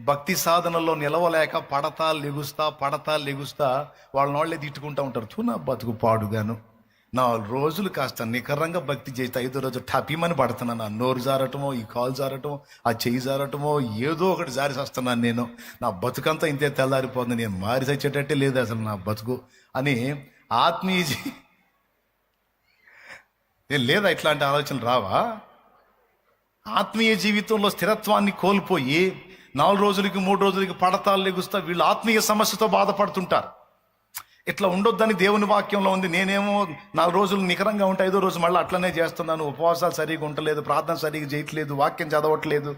భక్తి సాధనలో నిలవలేక పడతా లెగుస్తా వాళ్ళని తిట్టుకుంటూ ఉంటారు. నా బతుకు పాడుగాను, 4 రోజులు కాస్త నికరంగా భక్తి చేస్తే 5వ రోజు టపీమని పడుతున్నాను. ఆ నోరు జారటమో, ఈ కాలు జారటమో, ఆ చెయ్యి జారటమో, ఏదో ఒకటి జారిసేస్తున్నాను. నేను నా బతుకంతా ఇంతే తెల్లారిపోతుంది, నేను మారి చచ్చేటట్టే లేదు అసలు నా బతుకు అని ఆత్మీయ లేదా ఇట్లాంటి ఆలోచనలు రావా? ఆత్మీయ జీవితంలో స్థిరత్వాన్ని కోల్పోయి 4 రోజులకి 3 రోజులకి పడతాలు లెగుస్తా వీళ్ళు ఆత్మీయ సమస్యతో బాధపడుతుంటారు. ఇట్లా ఉండొద్దని దేవుని వాక్యంలో ఉంది. నేనేమో 4 రోజులు నికరంగా ఉంటే 5వ రోజు మళ్ళీ అట్లనే చేస్తున్నాను. ఉపవాసాలు సరిగా ఉండలేదు, ప్రార్థన సరిగా చేయట్లేదు, వాక్యం చదవట్లేదు,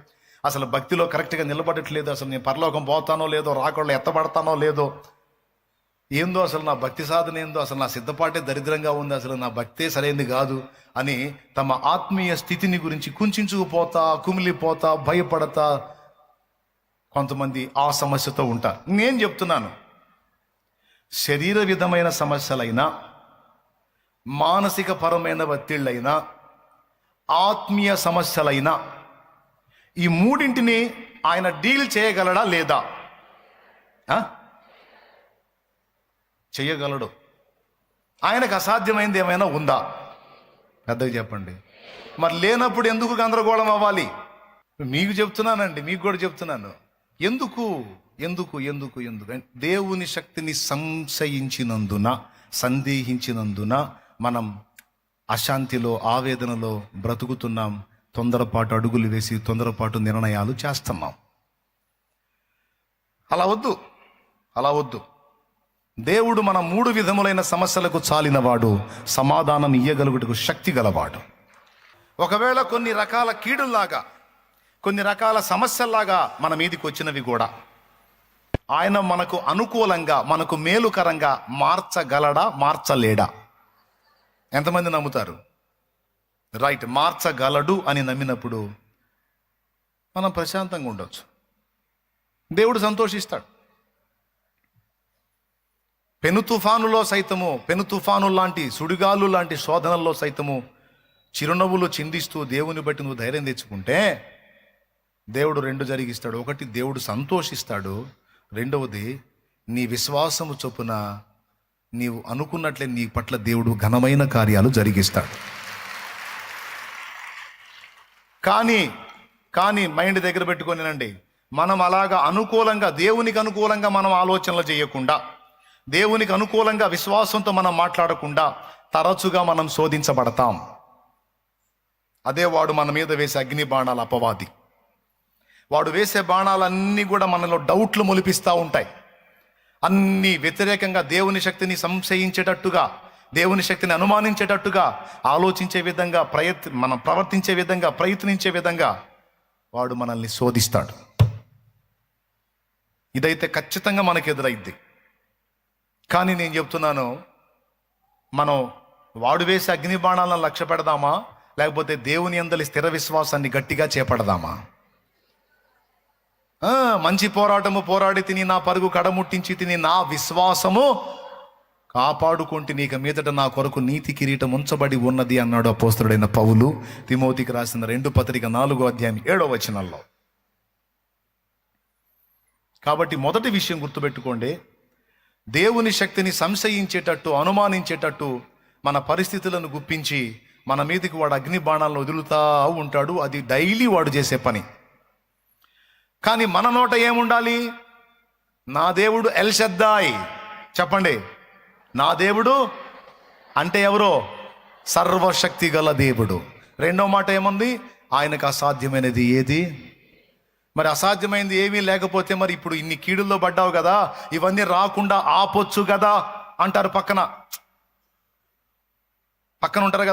అసలు భక్తిలో కరెక్ట్గా నిలబడట్లేదు, అసలు నేను పరలోకం పోతానో లేదో, రాకుండా ఎత్తబడతానో లేదో, ఏందో అసలు నా భక్తి సాధన ఏందో, అసలు నా సిద్ధపాటే దరిద్రంగా ఉంది, అసలు నా భక్తే సరైనది కాదు అని తమ ఆత్మీయ స్థితిని గురించి కుంచుకుపోతా, కుమిలిపోతా, భయపడతా కొంతమంది ఆ సమస్యతో ఉంటారు. నేను చెప్తున్నాను, శరీర విధమైన సమస్యలైనా, మానసిక పరమైన ఒత్తిళ్ళైనా, ఆత్మీయ సమస్యలైనా, ఈ మూడింటిని ఆయన డీల్ చేయగలడా లేదా? చెయ్యగలడు. ఆయనకు అసాధ్యమైంది ఏమైనా ఉందా? పెద్దగా చెప్పండి. మరి లేనప్పుడు ఎందుకు గందరగోళం అవ్వాలి? మీకు చెప్తున్నానండి, మీకు కూడా చెప్తున్నాను. ఎందుకు ఎందుకు ఎందుకు ఎందుకు దేవుని శక్తిని సందేహించినందున మనం అశాంతిలో, ఆవేదనలో బ్రతుకుతున్నాం. తొందరపాటు అడుగులు వేసి తొందరపాటు నిర్ణయాలు చేస్తున్నాం. అలా వద్దు. దేవుడు మన 3 విధములైన సమస్యలకు చాలినవాడు, సమాధానం ఇయ్యగలుగుటకు శక్తి గలవాడు. ఒకవేళ కొన్ని రకాల కీడుల్లాగా, కొన్ని రకాల సమస్యల్లాగా మన మీదికి వచ్చినవి కూడా ఆయన మనకు అనుకూలంగా, మనకు మేలుకరంగా మార్చగలడా, మార్చలేడా? ఎంతమంది నమ్ముతారు? రైట్, మార్చగలడు అని నమ్మినప్పుడు మనం ప్రశాంతంగా ఉండొచ్చు. దేవుడు సంతోషిస్తాడు. పెను తుఫాను లాంటి, సుడిగాలు లాంటి శోధనల్లో సైతము చిరునవ్వులు చిందిస్తూ దేవుని బట్టి నువ్వు ధైర్యం తెచ్చుకుంటే దేవుడు 2 జరిగిస్తాడు. ఒకటి, దేవుడు సంతోషిస్తాడు. 2వది, నీ విశ్వాసము చొప్పున నీవు అనుకున్నట్లే నీ పట్ల దేవుడు ఘనమైన కార్యాలు జరిగిస్తాడు. కానీ మైండ్ దగ్గర పెట్టుకొనినండి, మనం అలాగా అనుకూలంగా, దేవునికి అనుకూలంగా మనం ఆలోచనలు చేయకుండా, దేవునికి అనుకూలంగా విశ్వాసంతో మనం మాట్లాడకుండా తరచుగా మనం శోధించబడతాం. అదే వాడు మన మీద వేసే అగ్ని బాణాల అపవాది. వాడు వేసే బాణాలన్నీ కూడా మనలో డౌట్లు మొలిపిస్తూ ఉంటాయి. అన్నీ వ్యతిరేకంగా, దేవుని శక్తిని సంశయించేటట్టుగా, దేవుని శక్తిని అనుమానించేటట్టుగా, ఆలోచించే విధంగా, మనం ప్రవర్తించే విధంగా, ప్రయత్నించే విధంగా వాడు మనల్ని శోధిస్తాడు. ఇదైతే ఖచ్చితంగా మనకు ఎదురైద్ది. కానీ నేను చెప్తున్నాను, మనం వాడు వేసే అగ్ని బాణాలను లక్ష్య పెడదామా, లేకపోతే దేవుని యందలి స్థిర విశ్వాసాన్ని గట్టిగా చేపడదామా? మంచి పోరాటము పోరాడి తిని, నా పరుగు కడముట్టించి తిని, నా విశ్వాసము కాపాడుకుంటే నీక మీదట నా కొరకు నీతి కిరీటం ఉంచబడి ఉన్నది అన్నాడు అపోస్తలుడైన పౌలు తిమోతికి రాసిన 2 పత్రిక 4వ అధ్యాయం 7వ వచనంలో. కాబట్టి మొదటి విషయం గుర్తుపెట్టుకోండి, దేవుని శక్తిని సంశయించేటట్టు, అనుమానించేటట్టు మన పరిస్థితులను గుప్పించి మన మీదకి వాడు అగ్ని బాణాలను వదులుతా ఉంటాడు. అది డైలీ వాడు చేసే పని. కానీ మన నోట ఏముండాలి? నా దేవుడు ఎల్ షద్దాయ్. చెప్పండి, నా దేవుడు అంటే ఎవరో? సర్వశక్తి గల దేవుడు. 2వ మాట ఏముంది? ఆయనకు అసాధ్యమైనది ఏది? మరి అసాధ్యమైనది ఏమీ లేకపోతే మరి ఇప్పుడు ఇన్ని కీడుల్లో పడ్డావు కదా, ఇవన్నీ రాకుండా ఆపొచ్చు కదా అంటారు. పక్కన ఉంటారు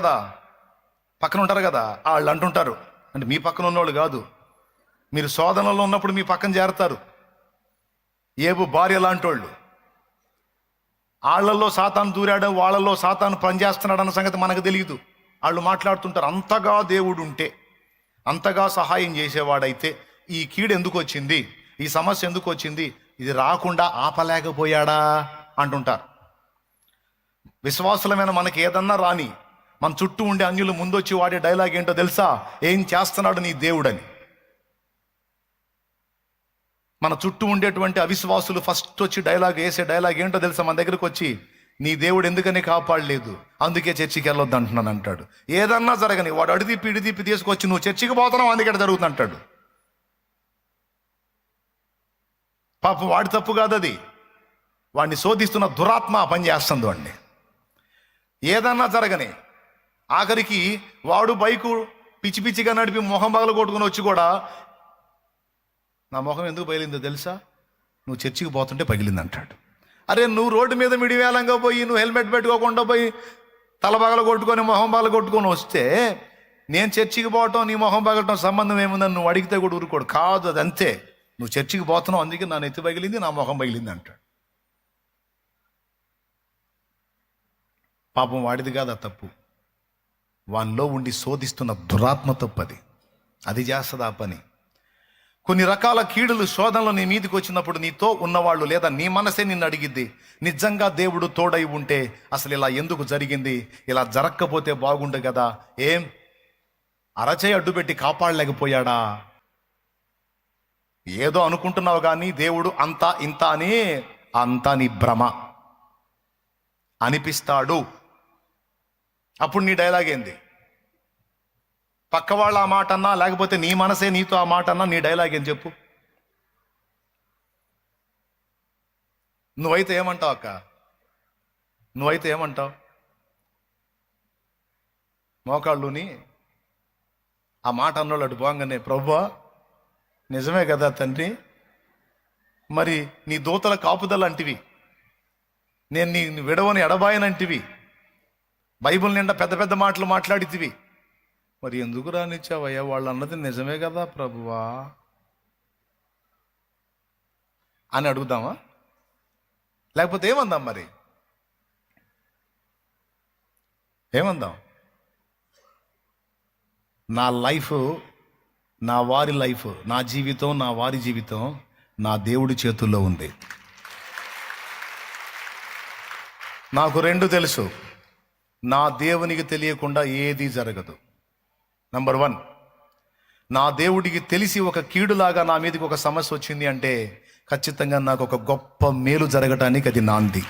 కదా వాళ్ళు అంటుంటారు. అంటే మీ పక్కన ఉన్నవాళ్ళు కాదు, మీరు శోధనలో ఉన్నప్పుడు మీ పక్కన చేరతారు. ఏబు భార్య లాంటి వాళ్ళు, వాళ్ళల్లో సాతాను దూరాడు, వాళ్ళల్లో సాతాను పనిచేస్తున్నాడు అన్న సంగతి మనకు తెలియదు. వాళ్ళు మాట్లాడుతుంటారు, అంతగా దేవుడు ఉంటే, అంతగా సహాయం చేసేవాడైతే ఈ కీడు ఎందుకు వచ్చింది, ఈ సమస్య ఎందుకు వచ్చింది, ఇది రాకుండా ఆపలేకపోయాడా అంటుంటారు. విశ్వాసులమైన మనకి ఏదన్నా రాని, మన చుట్టూ ఉండే అన్యులు ముందొచ్చి వాడే డైలాగ్ ఏంటో తెలుసా? ఏం చేస్తున్నాడు నీ దేవుడని. మన చుట్టూ ఉండేటువంటి అవిశ్వాసులు ఫస్ట్ వచ్చి వేసే డైలాగ్ ఏంటో తెలుసా? మన దగ్గరకు వచ్చి, నీ దేవుడు ఎందుకని కాపాడలేదు, అందుకే చర్చికి వెళ్ళొద్దు అంటున్నాను అంటాడు. ఏదన్నా జరగని వాడు ఇడిదిప్పి తీసుకొచ్చి నువ్వు చర్చికి పోతున్నావు అందుకే జరుగుతుంది అంటాడు. పాపం వాడి తప్పు కాదు అది, వాడిని శోధిస్తున్న దురాత్మ పని చేస్తుంది వాడిని. ఏదన్నా జరగని ఆఖరికి వాడు బైకు పిచ్చి పిచ్చిగా నడిపి మొహం పగల కొట్టుకుని వచ్చి కూడా, నా మొహం ఎందుకు పగిలిందో తెలుసా, నువ్వు చర్చికి పోతుంటే పగిలింది అంటాడు. అరే నువ్వు రోడ్డు మీద మిడివేలంగా పోయి నువ్వు హెల్మెట్ పెట్టుకోకుండా పోయి తల పగల కొట్టుకొని మొహం పగల కొట్టుకొని వస్తే నేను చర్చికి పోవటం నీ మొహం పగలటం సంబంధం ఏముందని నువ్వు అడిగితే కూడా ఊరుకోడు. కాదు, అది అంతే, నువ్వు చర్చికి పోతున్నావు అందుకే నా నెత్తి పగిలింది, నా మొహం పగిలింది అంటాడు. పాపం వాడిది కాదు ఆ తప్పు, వానిలో ఉండి శోధిస్తున్న దురాత్మ తప్పు. అది చేస్తుంది ఆ పని. కొన్ని రకాల కీడులు శోధనలు నీ మీదకి వచ్చినప్పుడు నీతో ఉన్నవాళ్ళు లేదా నీ మనసే నిన్ను అడిగిద్ది, నిజంగా దేవుడు తోడై ఉంటే అసలు ఇలా ఎందుకు జరిగింది, ఇలా జరగకపోతే బాగుండు కదా, ఏం అరచేయి అడ్డుపెట్టి కాపాడలేకపోయాడా, ఏదో అనుకుంటున్నావు కానీ దేవుడు అంతా ఇంత అని, అంతా నీ భ్రమ అనిపిస్తాడు. అప్పుడు నీ డైలాగ్ ఏంది? పక్క వాళ్ళు ఆ మాట అన్నా, లేకపోతే నీ మనసే నీతో ఆ మాట అన్నా, నీ డైలాగ్ ఏం చెప్పు? నువ్వైతే ఏమంటావు అక్క? నువ్వైతే ఏమంటావు? మోకాళ్ళుని ఆ మాట అన్నోళ్ళు అటు పోగానే, ప్రభువా నిజమే కదా తండ్రి, మరి నీ దూతల కాపుదల అంటివి, నేను నీ విడవని ఎడబాయనంటివి, బైబిల్ నిండా పెద్ద పెద్ద మాటలు మాట్లాడితివి, మరి ఎందుకు రానిచ్చావయ్యా, వాళ్ళు అన్నది నిజమే కదా ప్రభువా అని అడుగుదామా? లేకపోతే ఏమందాం? మరి ఏమందాం? నా లైఫ్, నా వారి లైఫ్, నా జీవితం, నా వారి జీవితం నా దేవుడి చేతుల్లో ఉంది. నాకు రెండు తెలుసు, నా దేవునికి తెలియకుండా ఏది జరగదు. నంబర్ 1, నా దేవుడికి తెలిసి ఒక కీడులాగా నా మీదకి ఒక సమస్య వచ్చింది అంటే ఖచ్చితంగా నాకు ఒక గొప్ప మేలు జరగటానికి అది నాంది.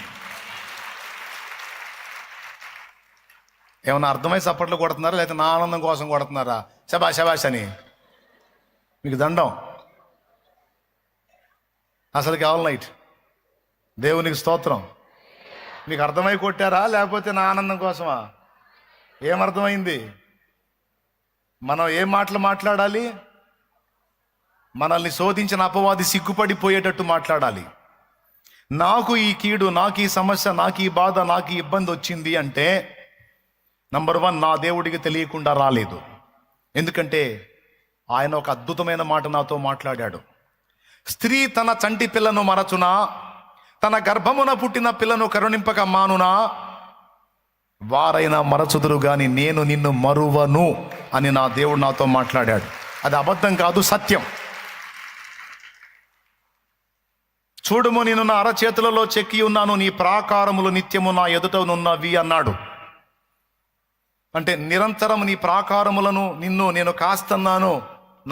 ఏమన్నా అర్థమై చప్పట్లు కొడుతున్నారా, లేకపోతే నా ఆనందం కోసం కొడుతున్నారా? శబాష్ శబాష్ అని మీకు దండం. అసలు కేవలం నైట్ దేవునికి స్తోత్రం. మీకు అర్థమై కొట్టారా, లేకపోతే నా ఆనందం కోసమా? ఏమర్థమైంది? మనం ఏం మాటలు మాట్లాడాలి? మనల్ని శోధించిన అపవాది సిగ్గుపడిపోయేటట్టు మాట్లాడాలి. నాకు ఈ కీడు, నాకు ఈ సమస్య, నాకు ఈ బాధ, నాకు ఈ ఇబ్బంది వచ్చింది అంటే నంబర్ 1, నా దేవుడికి తెలియకుండా రాలేదు. ఎందుకంటే ఆయన ఒక అద్భుతమైన మాట నాతో మాట్లాడాడు. స్త్రీ తన చంటి పిల్లను మరచునా, తన గర్భమున పుట్టిన పిల్లను కరుణింపక మానునా, వారైనా మరచుదురు గాని నేను నిన్ను మరువను అని నా దేవుడు నాతో మాట్లాడాడు. అది అబద్ధం కాదు, సత్యం. చూడుము, నేను నా అరచేతులలో చెక్కి ఉన్నాను, నీ ప్రాకారములు నిత్యము నా ఎదుటనున్నవి అన్నాడు. అంటే నిరంతరం నీ ప్రాకారములను నిన్ను నేను కాస్తున్నాను,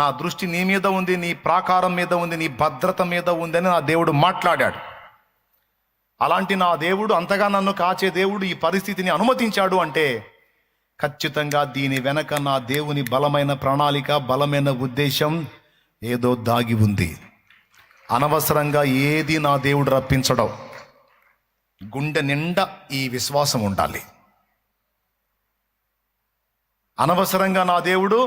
నా దృష్టి నీ మీద ఉంది, నీ ప్రాకారం మీద ఉంది, నీ భద్రత మీద ఉంది అని నా దేవుడు మాట్లాడాడు. అలాంటి నా దేవుడు, అంతగా నన్ను కాచే దేవుడు ఈ పరిస్థితిని అనుమతించాడు అంటే ఖచ్చితంగా దీని వెనక నా దేవుని బలమైన ప్రణాళిక, బలమైన ఉద్దేశం ఏదో దాగి ఉంది. అనవసరంగా ఏది నా దేవుడు రప్పించడం. గుండె నిండా ఈ విశ్వాసం ఉండాలి. అనవసరంగా నా దేవుడు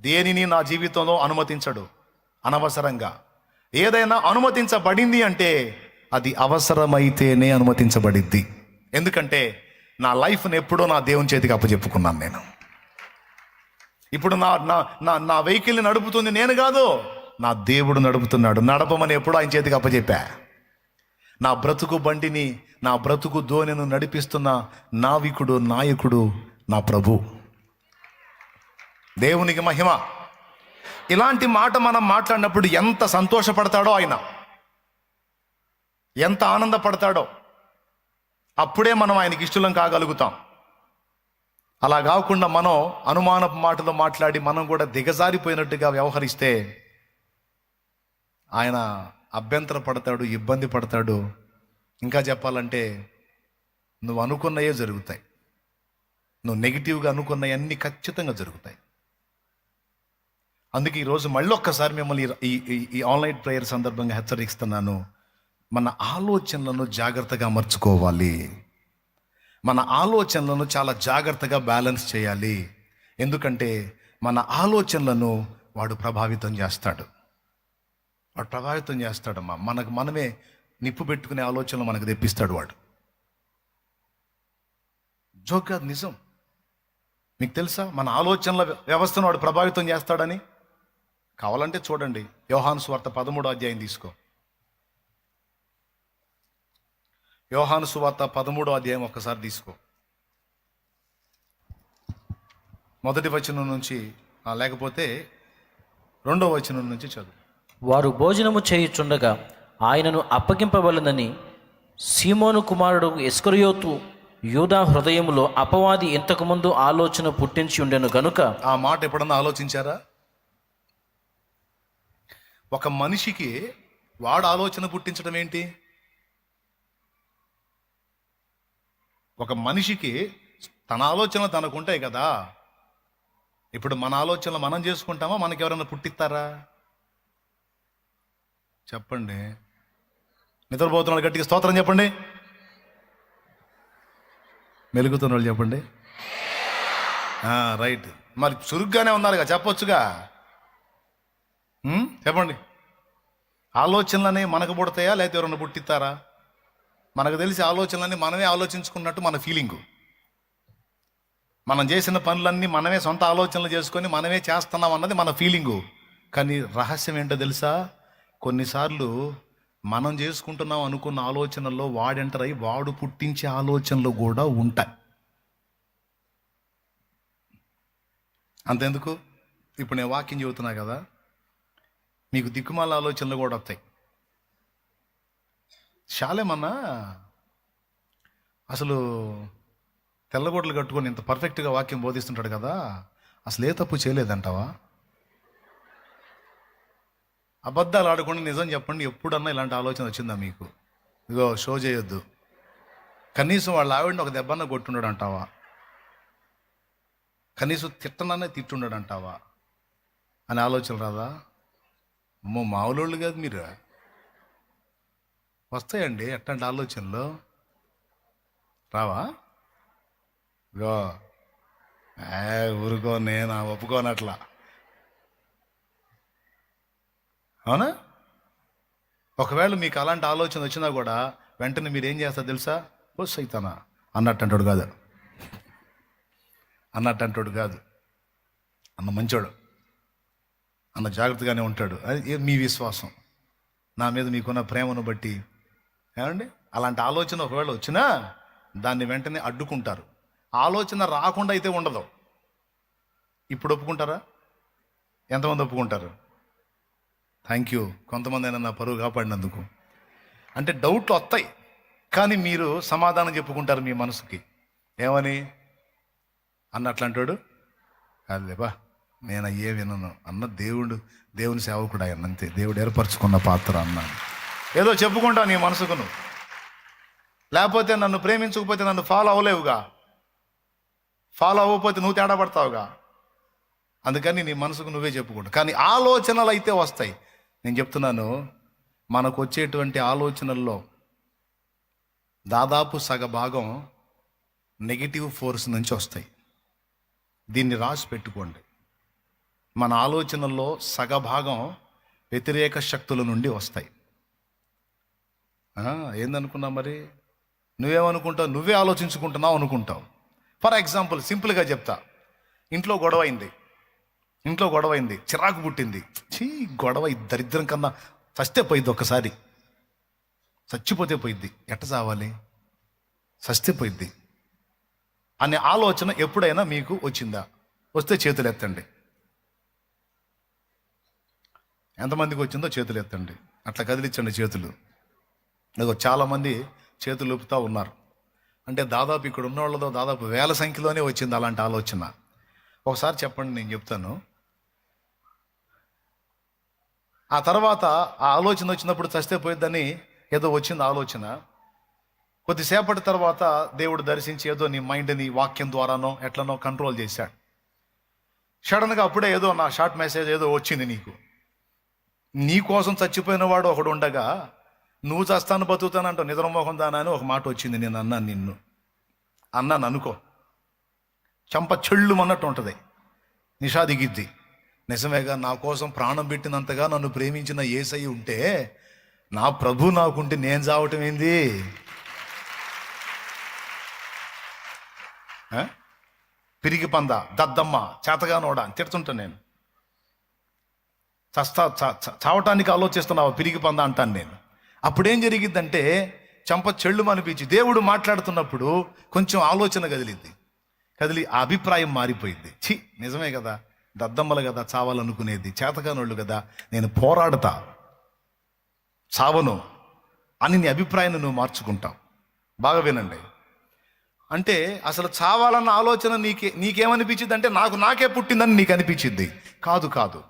దేనిని నా జీవితంలో అనుమతించడు. అనవసరంగా ఏదైనా అనుమతించబడింది అంటే అది అవసరమైతేనే అనుమతించబడిద్ది. ఎందుకంటే నా లైఫ్ని ఎప్పుడో నా దేవుని చేతికి అప్పచెప్పుకున్నాను నేను. ఇప్పుడు నా వెహికల్ని నడుపుతుంది నేను కాదు, నా దేవుడు నడుపుతున్నాడు. నడపమని ఎప్పుడో ఆయన చేతికి అప్పచెప్పా. నా బ్రతుకు బండిని, నా బ్రతుకు ధోనిను నడిపిస్తున్న నావికుడు, నాయకుడు నా ప్రభు. దేవునికి మహిమ. ఇలాంటి మాట మనం మాట్లాడినప్పుడు ఎంత సంతోషపడతాడో ఆయన, ఎంత ఆనందపడతాడో, అప్పుడే మనం ఆయనకి ఇష్టలం కాగలుగుతాం. అలా కాకుండా మనం అనుమానపు మాటలు మాట్లాడి మనం కూడా దిగజారిపోయినట్టుగా వ్యవహరిస్తే ఆయన అభ్యంతర పడతాడు, ఇబ్బంది పడతాడు. ఇంకా చెప్పాలంటే నువ్వు అనుకున్నయే జరుగుతాయి. నువ్వు నెగిటివ్గా అనుకున్నవన్నీ ఖచ్చితంగా జరుగుతాయి. అందుకే ఈరోజు మళ్ళీ ఒక్కసారి మిమ్మల్ని ఈ ఆన్లైన్ ప్రేయర్ సందర్భంగా హెచ్చరిస్తున్నాను. మన ఆలోచనలను జాగ్రత్తగా అమర్చుకోవాలి. మన ఆలోచనలను చాలా జాగ్రత్తగా బ్యాలెన్స్ చేయాలి. ఎందుకంటే మన ఆలోచనలను వాడు ప్రభావితం చేస్తాడు. వాడు ప్రభావితం చేస్తాడమ్మా. మనమే నిప్పు పెట్టుకునే ఆలోచనలు మనకు తెప్పిస్తాడు వాడు. జోక్ కాదు, నిజం. మీకు తెలుసా మన ఆలోచనల వ్యవస్థను వాడు ప్రభావితం చేస్తాడని? కావాలంటే చూడండి, యోహాను సువార్త 13వ అధ్యాయం తీసుకో. యోహాను సువార్త 13వ అధ్యాయం ఒక్కసారి తీసుకో. మొదటి వచనం నుంచి లేకపోతే 2వ వచనం నుంచి చదువు. వారు భోజనము చేయుచుండగా ఆయనను అప్పగింపవలనని సీమోను కుమారుడు ఇస్కరియోతు యూదా హృదయములో అపవాది ఇంతకుముందు ఆలోచన పుట్టించి ఉండెను గనుక. ఆ మాట ఎప్పుడన్నా ఆలోచించారా? ఒక మనిషికి వాడు ఆలోచన పుట్టించడం ఏంటి? ఒక మనిషికి తన ఆలోచనలు తనకుంటాయి కదా. ఇప్పుడు మన ఆలోచనలు మనం చేసుకుంటామా? మనకి ఎవరైనా పుట్టిస్తారా? చెప్పండి. నిద్రపోతున్నాడు గట్టిగా స్తోత్రం చెప్పండి. మెలుగుతున్న వాళ్ళు చెప్పండి. రైట్. మరి చురుగ్గానే ఉన్నారుగా, చెప్పొచ్చుగా. చెప్పండి. ఆలోచనలనే మనకు పుడతాయా లేకపోతే ఎవరైనా పుట్టిస్తారా? మనకు తెలిసి ఆలోచనలన్నీ మనమే ఆలోచించుకున్నట్టు మన ఫీలింగు. మనం చేసిన పనులన్నీ మనమే సొంత ఆలోచనలు చేసుకొని మనమే చేస్తున్నాం అన్నది మన ఫీలింగు. కానీ రహస్యం ఏంటో తెలుసా? కొన్నిసార్లు మనం చేసుకుంటున్నాం అనుకున్న ఆలోచనల్లో వాడెంటరై వాడు పుట్టించే ఆలోచనలు కూడా ఉంటాయి. అంతెందుకు, ఇప్పుడు నేను వాక్యం చెబుతున్నా కదా, మీకు దిక్కుమాల ఆలోచనలు కూడా వస్తాయి. శాలేమన్నా అసలు తెల్లగొడ్లు కట్టుకొని ఇంత పర్ఫెక్ట్గా వాక్యం బోధిస్తుంటాడు కదా, అసలు ఏ తప్పు చేయలేదంటావా? అబద్ధాలు ఆడకుండా నిజం చెప్పండి, ఎప్పుడన్నా ఇలాంటి ఆలోచన వచ్చిందా మీకు? ఇగో షో చేయొద్దు. కనీసం వాళ్ళ ఆవిడని ఒక దెబ్బన్న కొట్టుండడు అంటావా? కనీసం తిట్టనన్నే తిట్టుండడు అంటావా అని ఆలోచన రాదా? అమ్మో, మామూలు కాదు మీరు. వస్తాయండి ఎట్లాంటి ఆలోచనలు, రావా? గో ఊరుకో, నేను ఒప్పుకోనట్లా. అవునా? ఒకవేళ మీకు అలాంటి ఆలోచన వచ్చినా కూడా వెంటనే మీరు ఏం చేస్తారు తెలుసా? ఓ సైతానా అన్నట్టు అంటాడు కాదు, అన్న మంచోడు, అన్న జాగ్రత్తగానే ఉంటాడు. అది మీ విశ్వాసం, నా మీద మీకున్న ప్రేమను బట్టి. ఏమండి, అలాంటి ఆలోచన ఒకవేళ వచ్చినా దాన్ని వెంటనే అడ్డుకుంటారు. ఆలోచన రాకుండా అయితే ఉండదు. ఇప్పుడు ఒప్పుకుంటారా? ఎంతమంది ఒప్పుకుంటారు? Thank you. కొంతమంది అయినా నా పరువు కాపాడినందుకు. అంటే డౌట్లు వస్తాయి, కానీ మీరు సమాధానం చెప్పుకుంటారు మీ మనసుకి. ఏమని? అన్నట్లంటాడు అదేబా నేను అయ్యే వినను అన్న దేవుని సేవకుడు ఆయన, అంతే. దేవుడు ఏర్పరచుకున్న పాత్ర అన్నాను. ఏదో చెప్పుకుంటావు నీ మనసుకు నువ్వు. లేకపోతే నన్ను ప్రేమించకపోతే నన్ను ఫాలో అవ్వలేవుగా, ఫాలో అవ్వకపోతే నువ్వు తేడా పడతావుగా. అందుకని నీ మనసుకు నువ్వే చెప్పుకుంటావు. కానీ ఆలోచనలు అయితే వస్తాయి. నేను చెప్తున్నాను, మనకు వచ్చేటువంటి ఆలోచనల్లో దాదాపు సగభాగం నెగిటివ్ ఫోర్స్ నుంచి వస్తాయి. దీన్ని రాసి పెట్టుకోండి. మన ఆలోచనల్లో సగభాగం వ్యతిరేక శక్తుల నుండి వస్తాయి. ఏందనుకున్నావు మరి? నువ్వేమనుకుంటావు? నువ్వే ఆలోచించుకుంటున్నావు అనుకుంటావు. ఫర్ ఎగ్జాంపుల్ సింపుల్గా చెప్తా. ఇంట్లో గొడవ అయింది, చిరాకు పుట్టింది. గొడవ దరిద్రం కన్నా చస్తే పోయిద్ది. ఒక్కసారి చచ్చిపోతే పోయిద్ది. ఎట్ట చావాలి? చస్తే పోయిద్ది అనే ఆలోచన ఎప్పుడైనా మీకు వచ్చిందా? వస్తే చేతులు ఎత్తండి. ఎంతమందికి వచ్చిందో చేతులు ఎత్తండి. అట్లా కదిలించండి చేతులు. చాలామంది చేతులు ఊపుతూ ఉన్నారు. అంటే దాదాపు ఇక్కడ ఉన్న వాళ్ళతో దాదాపు వేల సంఖ్యలోనే వచ్చింది అలాంటి ఆలోచన. ఒకసారి చెప్పండి, నేను చెప్తాను. ఆ తర్వాత ఆ ఆలోచన వచ్చినప్పుడు చస్తే పోయిద్దని ఏదో వచ్చింది ఆలోచన. కొద్దిసేపటి తర్వాత దేవుడు దర్శించి ఏదో నీ మైండ్ని వాక్యం ద్వారానో ఎట్లనో కంట్రోల్ చేశాడు. సడన్గా అప్పుడే ఏదో నా షార్ట్ మెసేజ్ ఏదో వచ్చింది నీకు. నీ కోసం చచ్చిపోయిన వాడు ఒకడు ఉండగా నువ్వు చస్తాను బతుకుతానంటో నిద్రమోహం దానా అని ఒక మాట వచ్చింది. నేను అన్నాను అనుకో, చంప చెళ్ళు అన్నట్టు ఉంటుంది, నిషా దిగిద్ది. నిజమేగా, నా కోసం ప్రాణం పెట్టినంతగా నన్ను ప్రేమించిన యేసయ్య ఉంటే, నా ప్రభు నాకుంటే నేను చావటం ఏంది? పిరికి పంద, దద్దమ్మ, చేతగానోడా అని తిడుతుంటాను నేను. చావటానికి ఆలోచిస్తున్నావు పిరికి పంద అంటాను నేను. అప్పుడేం జరిగిద్దంటే చంప చెళ్ళు అనిపించి దేవుడు మాట్లాడుతున్నప్పుడు కొంచెం ఆలోచన కదిలి ఆ అభిప్రాయం మారిపోయింది. నిజమే కదా, దద్దమ్మలు కదా చావాలనుకునేది, చేతగానోళ్ళు కదా, నేను పోరాడతా చావను అని నీ అభిప్రాయాన్ని నువ్వు మార్చుకుంటావు. బాగా వినండి. అంటే అసలు చావాలన్న ఆలోచన నీకేమనిపించింది అంటే నాకే పుట్టిందని నీకు అనిపించింది. కాదు,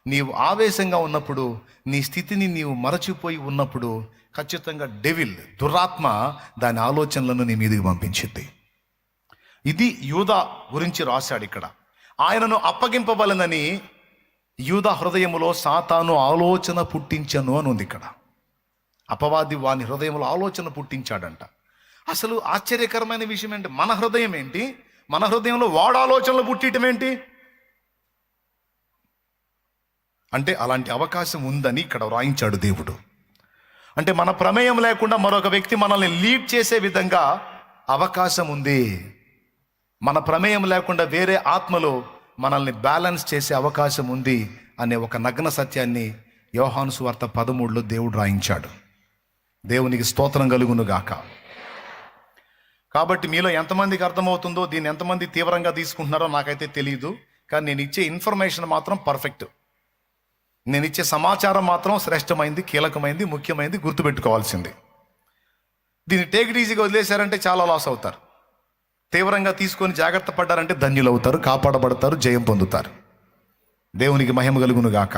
నీవు ఆవేశంగా ఉన్నప్పుడు, నీ స్థితిని నీవు మరచిపోయి ఉన్నప్పుడు ఖచ్చితంగా డెవిల్, దురాత్మ దాని ఆలోచనలను నీ మీదకి పంపించింది. ఇది యూదా గురించి రాశాడు ఇక్కడ. ఆయనను అప్పగింపవలనని యూదా హృదయములో సాతాను ఆలోచన పుట్టించను అని ఉంది ఇక్కడ. అపవాది వాని హృదయంలో ఆలోచన పుట్టించాడంట. అసలు ఆశ్చర్యకరమైన విషయం ఏంటి, మన హృదయం ఏంటి, మన హృదయంలో వాడు ఆలోచనలు పుట్టియటం ఏంటి అంటే అలాంటి అవకాశం ఉందని ఇక్కడ వ్రాయించాడు దేవుడు. అంటే మన ప్రమేయం లేకుండా మరొక వ్యక్తి మనల్ని లీడ్ చేసే విధంగా అవకాశం ఉంది. మన ప్రమేయం లేకుండా వేరే ఆత్మలో మనల్ని బ్యాలెన్స్ చేసే అవకాశం ఉంది అనే ఒక నగ్న సత్యాన్ని యోహాను సువార్త 13లో దేవుడు రాయించాడు. దేవునికి స్తోత్రం కలుగును గాక. కాబట్టి మీలో ఎంతమందికి అర్థమవుతుందో, దీన్ని ఎంతమంది తీవ్రంగా తీసుకుంటున్నారో నాకైతే తెలియదు. కానీ నేను ఇచ్చే ఇన్ఫర్మేషన్ మాత్రం పర్ఫెక్ట్, నేను ఇచ్చే సమాచారం మాత్రం శ్రేష్టమైంది, కీలకమైంది, ముఖ్యమైనది, గుర్తుపెట్టుకోవాల్సింది. దీన్ని టేక్ ఇట్ ఈజీగా వదిలేశారంటే చాలా లాస్ అవుతారు. తీవ్రంగా తీసుకొని జాగ్రత్త పడ్డారంటే ధన్యులు అవుతారు, కాపాడబడతారు, జయం పొందుతారు. దేవునికి మహిమ కలుగును గాక.